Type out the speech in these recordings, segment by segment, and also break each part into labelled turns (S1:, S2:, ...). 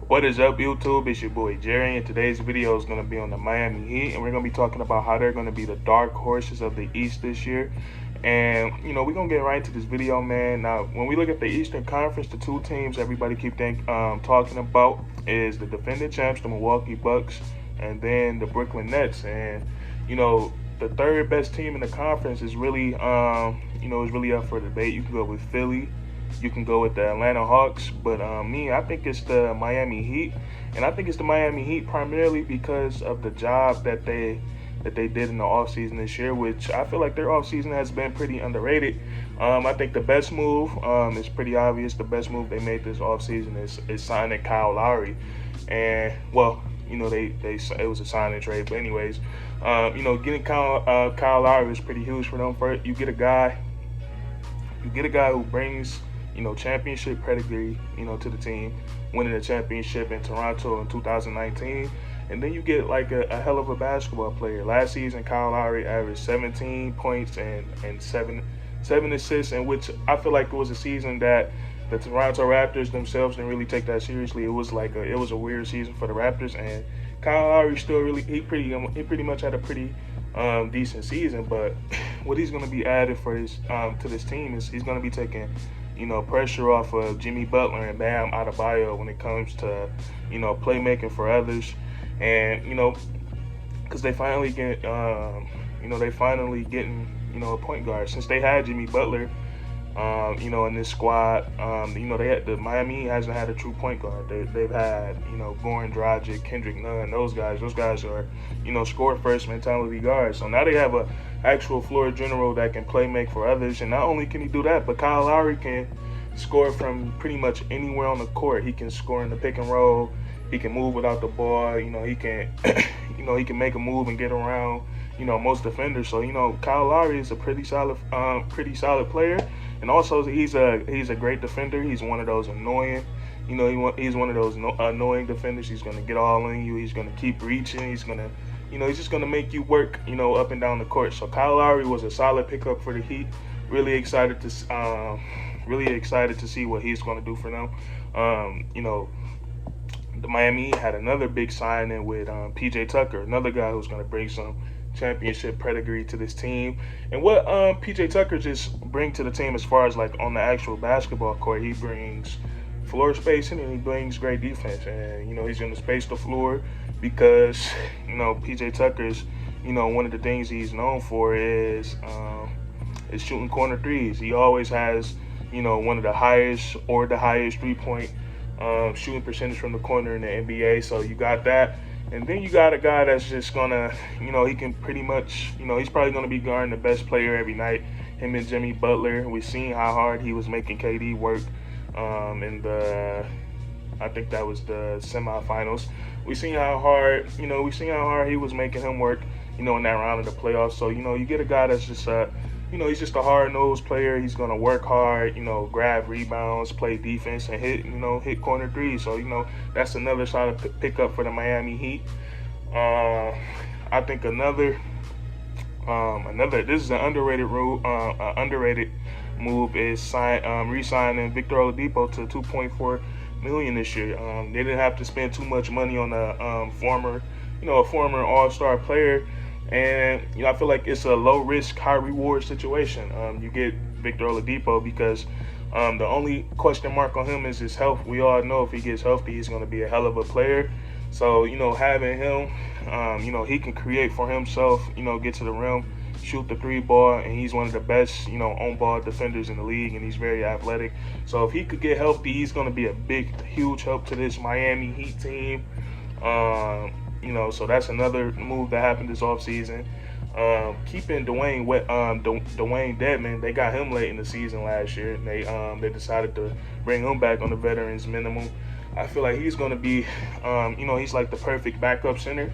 S1: What is up, YouTube? It's your boy Jerry, and today's video is going to be on the Miami Heat, and we're going to be talking about how they're going to be the dark horses of the East this year. And we're going to get right into this video, man. Now, when we look at the Eastern Conference, the two teams everybody keep talking about is the defending champs, the Milwaukee Bucks, and then the Brooklyn Nets. And the third best team in the conference is really is really up for debate. You can go with Philly. You can go with the Atlanta Hawks, but I think it's the Miami Heat, and I think it's the Miami Heat primarily because of the job that they did in the offseason this year, which I feel like their offseason has been pretty underrated. I think the best move is pretty obvious. The best move they made this offseason is signing Kyle Lowry, and it was a sign and trade, but anyways, getting Kyle Lowry is pretty huge for them. First, you get a guy who brings championship pedigree, to the team, winning a championship in Toronto in 2019. And then you get like a hell of a basketball player. Last season, Kyle Lowry averaged 17 points and seven assists, in which I feel like it was a season that the Toronto Raptors themselves didn't really take that seriously. It was a weird season for the Raptors, and Kyle Lowry still he pretty much had a pretty decent season. But what he's going to be added for this to this team is he's going to be taking pressure off of Jimmy Butler and Bam Adebayo when it comes to playmaking for others, and because they finally getting a point guard since they had Jimmy Butler. In this squad, the Miami hasn't had a true point guard. They've had, Goran Dragic, Kendrick Nunn, those guys. Those guys are, score first mentality guards. So now they have a actual floor general that can make for others. And not only can he do that, but Kyle Lowry can score from pretty much anywhere on the court. He can score in the pick and roll. He can move without the ball. He can, he can make a move and get around, most defenders. So, Kyle Lowry is a pretty solid player. And also, he's a great defender. He's one of those annoying, he's one of those annoying defenders. He's going to get all in you. He's going to keep reaching. He's going to, he's just going to make you work, up and down the court. So Kyle Lowry was a solid pickup for the Heat. Really excited to see what he's going to do for them. The Miami had another big signing with PJ Tucker, another guy who's going to bring some championship pedigree to this team. And what PJ Tucker just bring to the team as far as like on the actual basketball court, he brings floor spacing and he brings great defense. And he's going to space the floor because PJ Tucker's one of the things he's known for is shooting corner threes. He always has one of the highest 3-point shooting percentage from the corner in the NBA. So you got that. And then you got a guy that's just gonna, he can pretty much, he's probably gonna be guarding the best player every night. Him and Jimmy Butler. We've seen how hard he was making KD work I think that was the semifinals. We've seen how hard he was making him work, in that round of the playoffs. So, you get a guy that's just he's just a hard-nosed player. He's gonna work hard, grab rebounds, play defense, and hit corner threes. So, that's another solid pickup for the Miami Heat. I think another this is an underrated move is re-signing Victor Oladipo to $2.4 million this year. They didn't have to spend too much money on a former All-Star player. And I feel like it's a low risk, high reward situation. You get Victor Oladipo because the only question mark on him is his health. We all know if he gets healthy, he's going to be a hell of a player. So having him, he can create for himself. Get to the rim, shoot the three ball, and he's one of the best on ball defenders in the league, and he's very athletic. So if he could get healthy, he's going to be a huge help to this Miami Heat team. So that's another move that happened this offseason. Keeping Dwayne Dedman, they got him late in the season last year, and they decided to bring him back on the veterans minimum. I feel like he's going to be, he's like the perfect backup center.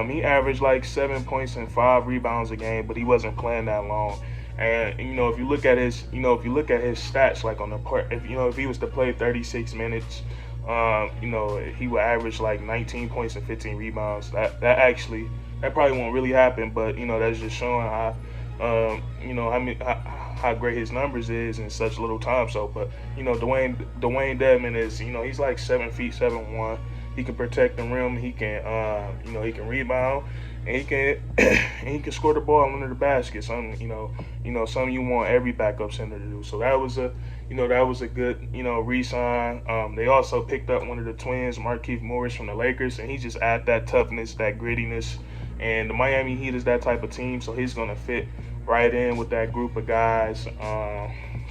S1: He averaged like 7 points and 5 rebounds a game, but he wasn't playing that long. And if you look at his stats, like on the part, if he was to play 36 minutes. He would average like 19 points and 15 rebounds. That probably won't really happen, but that's just showing how how great his numbers is in such little time. So, but Dwayne Dedmon is, he's like 7 feet 7'1". He can protect the rim. He can he can rebound, and he can and he can score the ball under the basket. Something something you want every backup center to do. So that was a good re-sign. They also picked up one of the twins, Markieff Morris from the Lakers, and he just add that toughness, that grittiness. And the Miami Heat is that type of team, so he's gonna fit right in with that group of guys.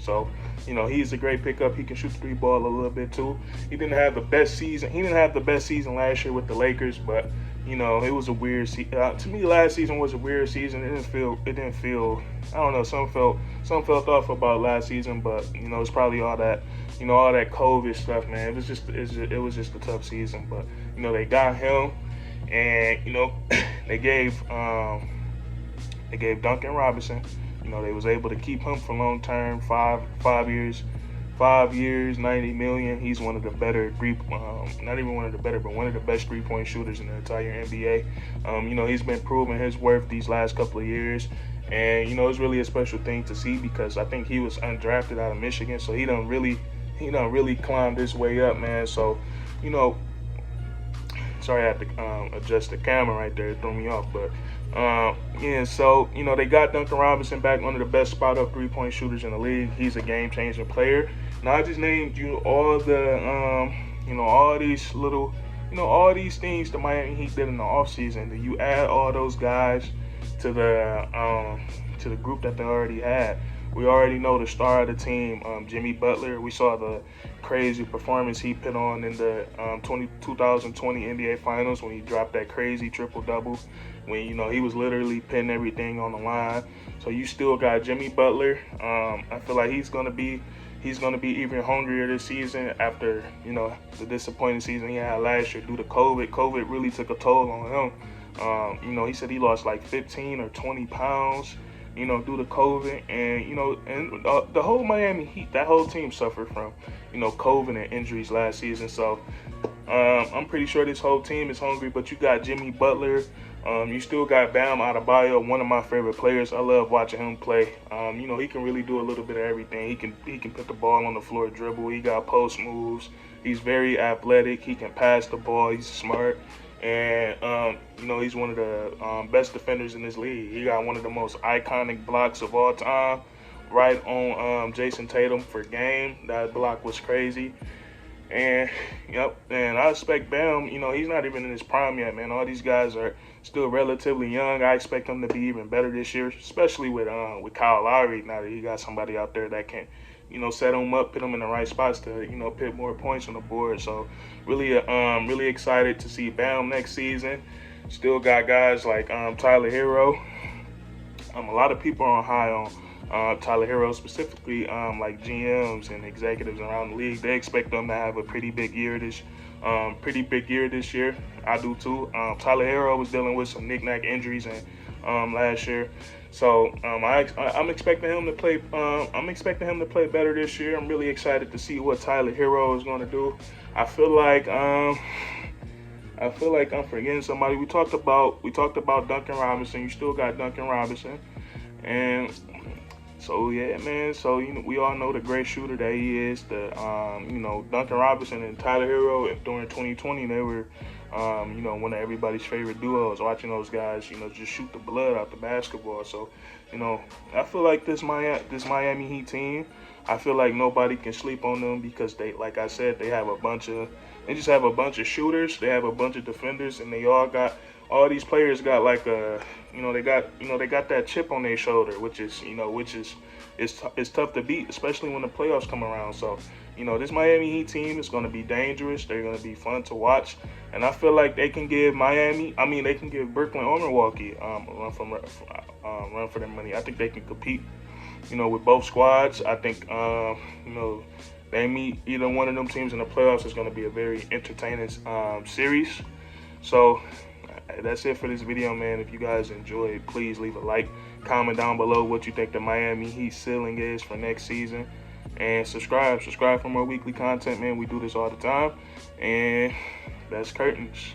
S1: So he's a great pickup. He can shoot the three ball a little bit too. He didn't have the best season. He didn't have the best season last year with the Lakers, but it was a weird season. To me, last season was a weird season. It didn't feel. I don't know. Some felt off about last season, but it's probably all that all that COVID stuff, man. It was just a tough season, but they got him, and they gave Duncan Robinson. They was able to keep him for long term, 5 years, 90 million. He's one of the better not even one of the better, but one of the best 3-point shooters in the entire NBA. He's been proving his worth these last couple of years, and it's really a special thing to see because I think he was undrafted out of Michigan, so he done really climbed his way up, man. So sorry, I had to adjust the camera right there. It threw me off, but so they got Duncan Robinson back, one of the best spot-up 3-point shooters in the league. He's a game-changing player. Now I just named you all the all these little all these things the Miami Heat did in the offseason. That you add all those guys to the group that they already had. We already know the star of the team, Jimmy Butler. We saw the crazy performance he put on in the 2020 NBA Finals when he dropped that crazy triple-double, when he was literally putting everything on the line. So you still got Jimmy Butler. I feel like he's gonna be even hungrier this season after the disappointing season he had last year due to COVID. COVID really took a toll on him. He said he lost like 15 or 20 pounds. Due to COVID, and the whole Miami Heat, that whole team suffered from, COVID and injuries last season. So I'm pretty sure this whole team is hungry. But you got Jimmy Butler, you still got Bam Adebayo, one of my favorite players. I love watching him play. He can really do a little bit of everything. He can put the ball on the floor, dribble. He got post moves. He's very athletic. He can pass the ball. He's smart. And, he's one of the best defenders in this league. He got one of the most iconic blocks of all time right on Jason Tatum for game. That block was crazy. And, and I expect Bam, he's not even in his prime yet, man. All these guys are still relatively young. I expect him to be even better this year, especially with Kyle Lowry, now that he got somebody out there that can set him up, put him in the right spots to, put more points on the board. So really excited to see Bam next season. Still got guys like Tyler Herro. A lot of people are high on Tyler Herro, specifically like GMs and executives around the league. They expect them to have a pretty big year this year. I do too. Tyler Herro was dealing with some knick-knack injuries last year. So I'm expecting him to play. I'm expecting him to play better this year. I'm really excited to see what Tyler Herro is going to do. I feel like I'm forgetting somebody. We talked about Duncan Robinson. You still got Duncan Robinson, and so yeah, man. So we all know the great shooter that he is. Duncan Robinson and Tyler Herro during 2020, they were one of everybody's favorite duos. Watching those guys, just shoot the blood out the basketball. So, I feel like this Miami Heat team, I feel like nobody can sleep on them because they, like I said, they have a bunch of shooters. They have a bunch of defenders, and all these players got like they got that chip on their shoulder, which is tough to beat, especially when the playoffs come around. So, this Miami Heat team is going to be dangerous. They're going to be fun to watch, and I feel like they can give Brooklyn or Milwaukee run for their money. I think they can compete, with both squads. I think they meet either one of them teams in the playoffs. Is going to be a very entertaining series. So that's it for this video, man. If you guys enjoyed, please leave a like, comment down below what you think the Miami Heat ceiling is for next season, and subscribe for more weekly content, man. We do this all the time, and that's curtains.